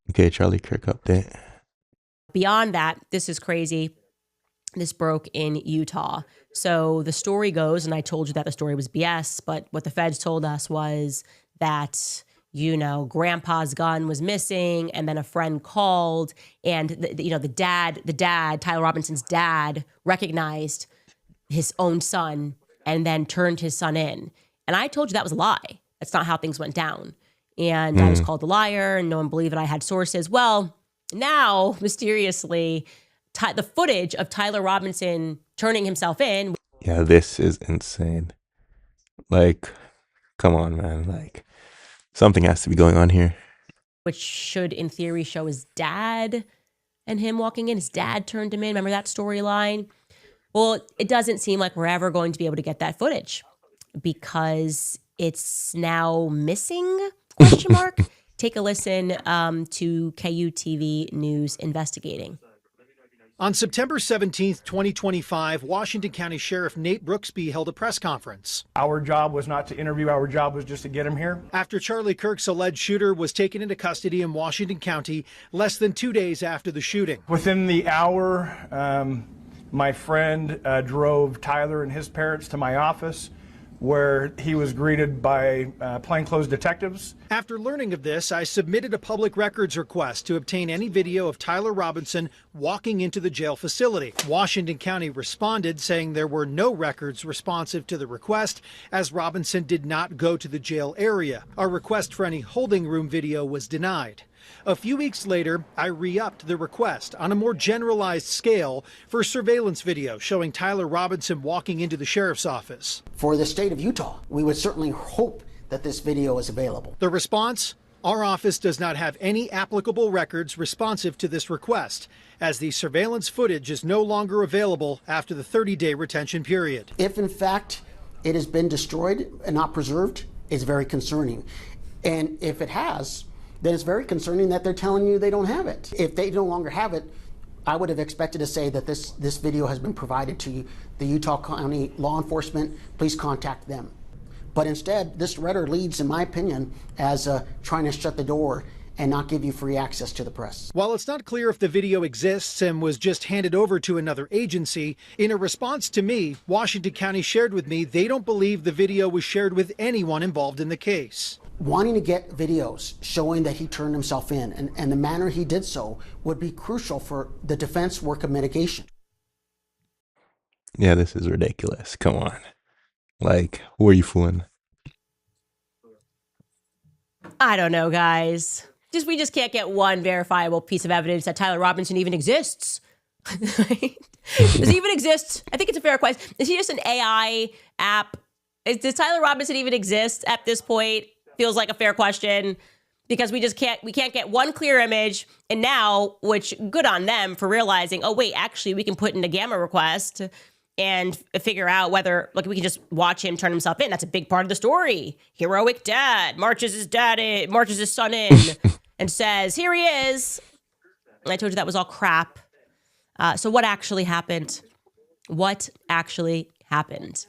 Okay, Charlie Kirk update. Beyond that, this is crazy. This broke in Utah. So the story goes, and I told you that the story was BS, but what the feds told us was that, grandpa's gun was missing, and then a friend called, and the dad, Tyler Robinson's dad, recognized his own son and then turned his son in. And I told you that was a lie. That's not how things went down. And I was called a liar, and no one believed that I had sources. Well, now, mysteriously, the footage of Tyler Robinson turning himself in. Yeah, this is insane. Like, come on, man. Like, something has to be going on here. Which should, in theory, show his dad and him walking in. His dad turned him in. Remember that storyline? Well, it doesn't seem like we're ever going to be able to get that footage because it's now missing, ? Take a listen to KUTV News investigating. On September 17th, 2025, Washington County Sheriff Nate Brooksby held a press conference. Our job was not to interview, our job was just to get him here. After Charlie Kirk's alleged shooter was taken into custody in Washington County less than 2 days after the shooting. Within the hour, my friend drove Tyler and his parents to my office, where he was greeted by plainclothes detectives. After learning of this, I submitted a public records request to obtain any video of Tyler Robinson walking into the jail facility. Washington County responded saying there were no records responsive to the request, as Robinson did not go to the jail area. Our request for any holding room video was denied. A few weeks later, I re-upped the request on a more generalized scale for surveillance video showing Tyler Robinson walking into the sheriff's office. For the state of Utah, we would certainly hope that this video is available. The response? Our office does not have any applicable records responsive to this request, as the surveillance footage is no longer available after the 30-day retention period. If in fact it has been destroyed and not preserved, it's very concerning. And if it has, then it's very concerning that they're telling you they don't have it. If they no longer have it, I would have expected to say that this video has been provided to the Utah County law enforcement. Please contact them. But instead, this letter leads, in my opinion, as trying to shut the door and not give you free access to the press. While it's not clear if the video exists and was just handed over to another agency, in a response to me, Washington County shared with me they don't believe the video was shared with anyone involved in the case. Wanting to get videos showing that he turned himself in and the manner he did so would be crucial for the defense work of mitigation. Yeah, this is ridiculous. Come on. Like, who are you fooling? I don't know, guys. We just can't get one verifiable piece of evidence that Tyler Robinson even exists. Does he even exist? I think it's a fair question. Is he just an AI app? Does Tyler Robinson even exist at this point? Feels like a fair question, because we can't get one clear image. And now, which good on them for realizing, oh wait, actually we can put in a gamma request and figure out whether, like, we can just watch him turn himself in. That's a big part of the story. Heroic dad marches his son in and says, here he is. And I told you that was all crap. So what actually happened? What actually happened?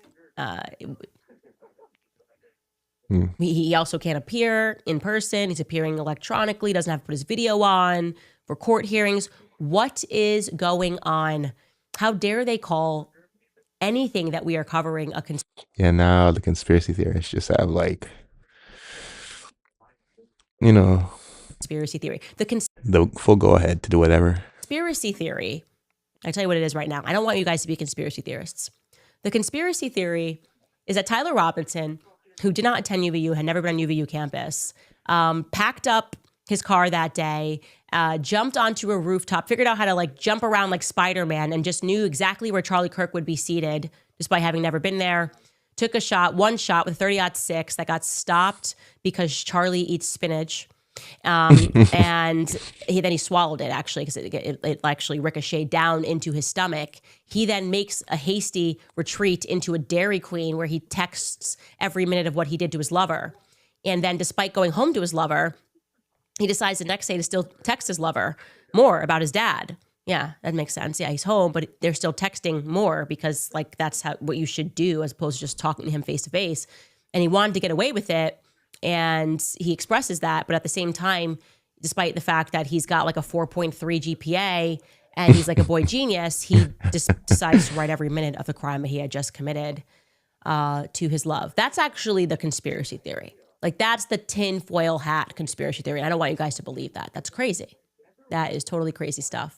He also can't appear in person. He's appearing electronically, doesn't have to put his video on for court hearings. What is going on? How dare they call anything that we are covering a Yeah, now the conspiracy theorists just have, like, conspiracy theory. the full go ahead to do whatever. Conspiracy theory, I tell you what it is right now. I don't want you guys to be conspiracy theorists. The conspiracy theory is that Tyler Robinson, who did not attend UVU, had never been on UVU campus, packed up his car that day, jumped onto a rooftop, figured out how to, like, jump around like Spider-Man, and just knew exactly where Charlie Kirk would be seated, despite having never been there. Took one shot with 30-06 that got stopped because Charlie eats spinach. And then he swallowed it, actually, because it actually ricocheted down into his stomach. He then makes a hasty retreat into a Dairy Queen where he texts every minute of what he did to his lover. And then, despite going home to his lover, he decides the next day to still text his lover more about his dad. Yeah, that makes sense. Yeah, he's home, but they're still texting more because, like, that's what you should do as opposed to just talking to him face to face. And he wanted to get away with it. And he expresses that, but at the same time, despite the fact that he's got like a 4.3 GPA and he's like a boy genius, he just decides to write every minute of the crime that he had just committed to his love. That's actually the conspiracy theory. Like, that's the tinfoil hat conspiracy theory. I don't want you guys to believe that. That's crazy. That is totally crazy stuff.